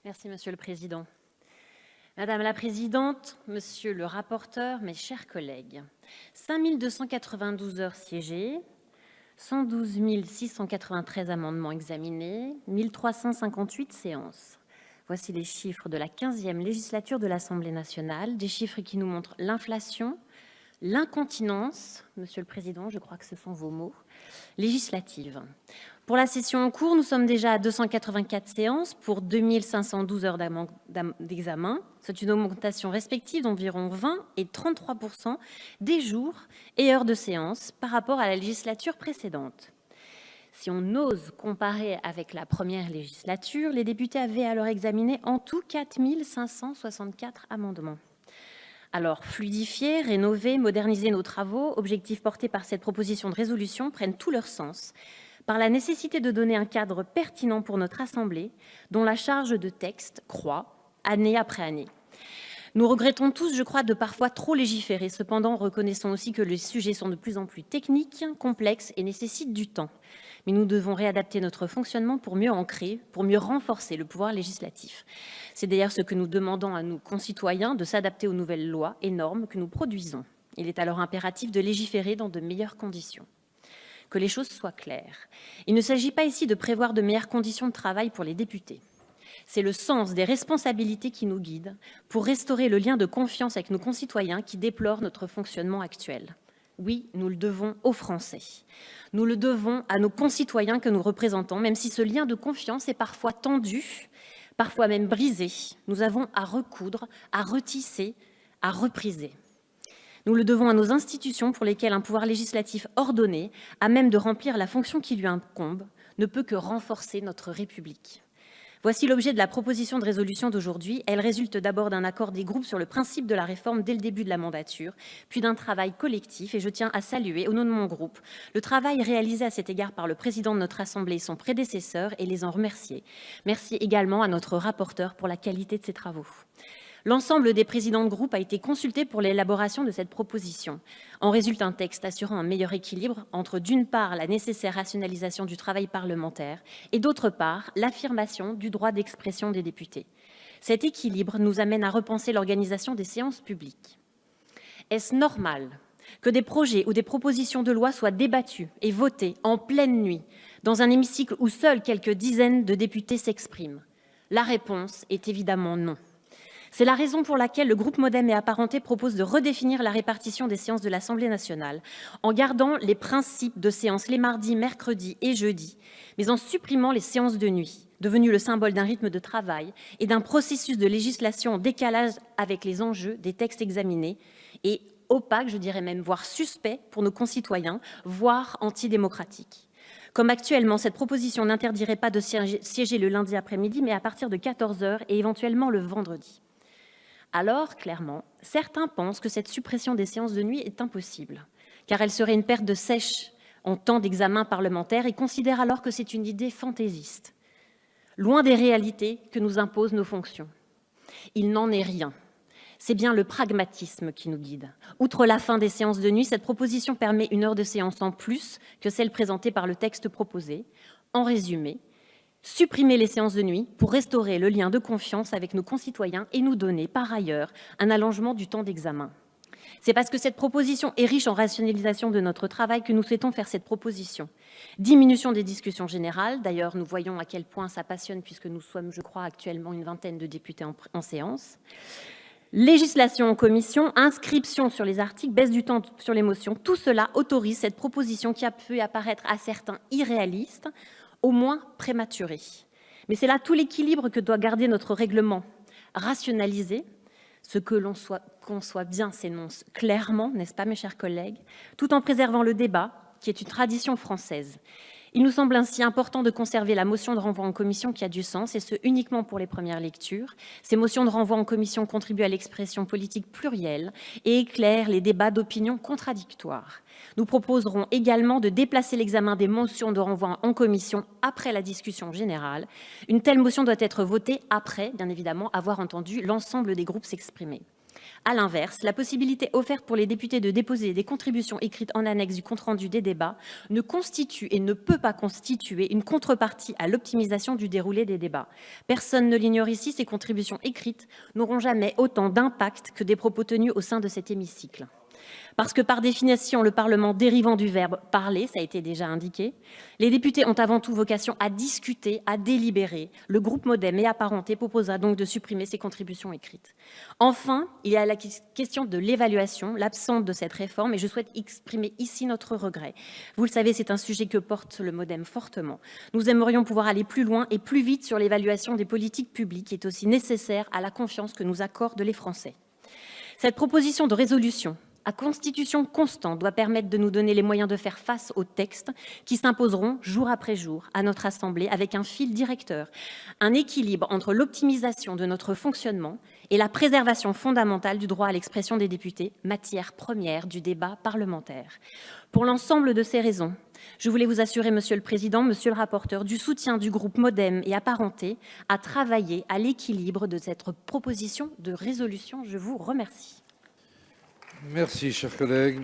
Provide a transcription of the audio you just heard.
Merci, Monsieur le Président. Madame la Présidente, Monsieur le rapporteur, mes chers collègues, 5 292 heures siégées, 112 693 amendements examinés, 1358 séances. Voici les chiffres de la 15e législature de l'Assemblée nationale, des chiffres qui nous montrent l'inflation, l'incontinence, Monsieur le Président, je crois que ce sont vos mots, législative. Pour la session en cours, nous sommes déjà à 284 séances pour 2512 heures d'examen. C'est une augmentation respective d'environ 20 et 33% des jours et heures de séance par rapport à la législature précédente. Si on ose comparer avec la première législature, les députés avaient alors examiné en tout 4 564 amendements. Alors, fluidifier, rénover, moderniser nos travaux, objectifs portés par cette proposition de résolution, prennent tout leur sens par la nécessité de donner un cadre pertinent pour notre Assemblée, dont la charge de texte croît année après année. Nous regrettons tous, je crois, de parfois trop légiférer. Cependant, reconnaissons aussi que les sujets sont de plus en plus techniques, complexes et nécessitent du temps. Mais nous devons réadapter notre fonctionnement pour mieux ancrer, pour mieux renforcer le pouvoir législatif. C'est d'ailleurs ce que nous demandons à nos concitoyens, de s'adapter aux nouvelles lois et normes que nous produisons. Il est alors impératif de légiférer dans de meilleures conditions. Que les choses soient claires. Il ne s'agit pas ici de prévoir de meilleures conditions de travail pour les députés. C'est le sens des responsabilités qui nous guident pour restaurer le lien de confiance avec nos concitoyens qui déplorent notre fonctionnement actuel. Oui, nous le devons aux Français. Nous le devons à nos concitoyens que nous représentons, même si ce lien de confiance est parfois tendu, parfois même brisé. Nous avons à recoudre, à retisser, à repriser. Nous le devons à nos institutions pour lesquelles un pouvoir législatif ordonné, à même de remplir la fonction qui lui incombe, ne peut que renforcer notre République. Voici l'objet de la proposition de résolution d'aujourd'hui. Elle résulte d'abord d'un accord des groupes sur le principe de la réforme dès le début de la mandature, puis d'un travail collectif, et je tiens à saluer, au nom de mon groupe, le travail réalisé à cet égard par le président de notre Assemblée et son prédécesseur, et les en remercier. Merci également à notre rapporteur pour la qualité de ses travaux. L'ensemble des présidents de groupe a été consulté pour l'élaboration de cette proposition. En résulte un texte assurant un meilleur équilibre entre, d'une part, la nécessaire rationalisation du travail parlementaire et, d'autre part, l'affirmation du droit d'expression des députés. Cet équilibre nous amène à repenser l'organisation des séances publiques. Est-ce normal que des projets ou des propositions de loi soient débattus et votés en pleine nuit dans un hémicycle où seuls quelques dizaines de députés s'expriment? La réponse est évidemment non. C'est la raison pour laquelle le groupe MoDem et Apparentés propose de redéfinir la répartition des séances de l'Assemblée nationale en gardant les principes de séances les mardis, mercredis et jeudis, mais en supprimant les séances de nuit, devenues le symbole d'un rythme de travail et d'un processus de législation en décalage avec les enjeux des textes examinés et opaque, je dirais même, voire suspect pour nos concitoyens, voire antidémocratique. Comme actuellement, cette proposition n'interdirait pas de siéger le lundi après-midi, mais à partir de 14 h et éventuellement le vendredi. Alors, clairement, certains pensent que cette suppression des séances de nuit est impossible, car elle serait une perte de sèche en temps d'examen parlementaire et considèrent alors que c'est une idée fantaisiste, loin des réalités que nous imposent nos fonctions. Il n'en est rien. C'est bien le pragmatisme qui nous guide. Outre la fin des séances de nuit, cette proposition permet une heure de séance en plus que celle présentée par le texte proposé. En résumé, supprimer les séances de nuit pour restaurer le lien de confiance avec nos concitoyens et nous donner, par ailleurs, un allongement du temps d'examen. C'est parce que cette proposition est riche en rationalisation de notre travail que nous souhaitons faire cette proposition. Diminution des discussions générales, d'ailleurs nous voyons à quel point ça passionne puisque nous sommes, je crois, actuellement une vingtaine de députés en séance. Législation en commission, inscription sur les articles, baisse du temps sur les motions, tout cela autorise cette proposition qui a pu apparaître à certains irréaliste, au moins prématuré. Mais c'est là tout l'équilibre que doit garder notre règlement. Rationaliser, ce que l'on conçoit bien s'énonce clairement, n'est-ce pas mes chers collègues, tout en préservant le débat, qui est une tradition française. Il nous semble ainsi important de conserver la motion de renvoi en commission qui a du sens, et ce uniquement pour les premières lectures. Ces motions de renvoi en commission contribuent à l'expression politique plurielle et éclairent les débats d'opinions contradictoires. Nous proposerons également de déplacer l'examen des motions de renvoi en commission après la discussion générale. Une telle motion doit être votée après, bien évidemment, avoir entendu l'ensemble des groupes s'exprimer. À l'inverse, la possibilité offerte pour les députés de déposer des contributions écrites en annexe du compte-rendu des débats ne constitue et ne peut pas constituer une contrepartie à l'optimisation du déroulé des débats. Personne ne l'ignore ici, ces contributions écrites n'auront jamais autant d'impact que des propos tenus au sein de cet hémicycle. Parce que par définition, le Parlement dérivant du verbe « parler », ça a été déjà indiqué, les députés ont avant tout vocation à discuter, à délibérer. Le groupe MoDem et apparenté proposera donc de supprimer ces contributions écrites. Enfin, il y a la question de l'évaluation, l'absente de cette réforme, et je souhaite exprimer ici notre regret. Vous le savez, c'est un sujet que porte le MoDem fortement. Nous aimerions pouvoir aller plus loin et plus vite sur l'évaluation des politiques publiques, qui est aussi nécessaire à la confiance que nous accordent les Français. Cette proposition de résolution à constitution constante doit permettre de nous donner les moyens de faire face aux textes qui s'imposeront jour après jour à notre Assemblée avec un fil directeur, un équilibre entre l'optimisation de notre fonctionnement et la préservation fondamentale du droit à l'expression des députés, matière première du débat parlementaire. Pour l'ensemble de ces raisons, je voulais vous assurer, Monsieur le Président, Monsieur le rapporteur, du soutien du groupe MoDem et apparenté à travailler à l'équilibre de cette proposition de résolution. Je vous remercie. Merci, chers collègues.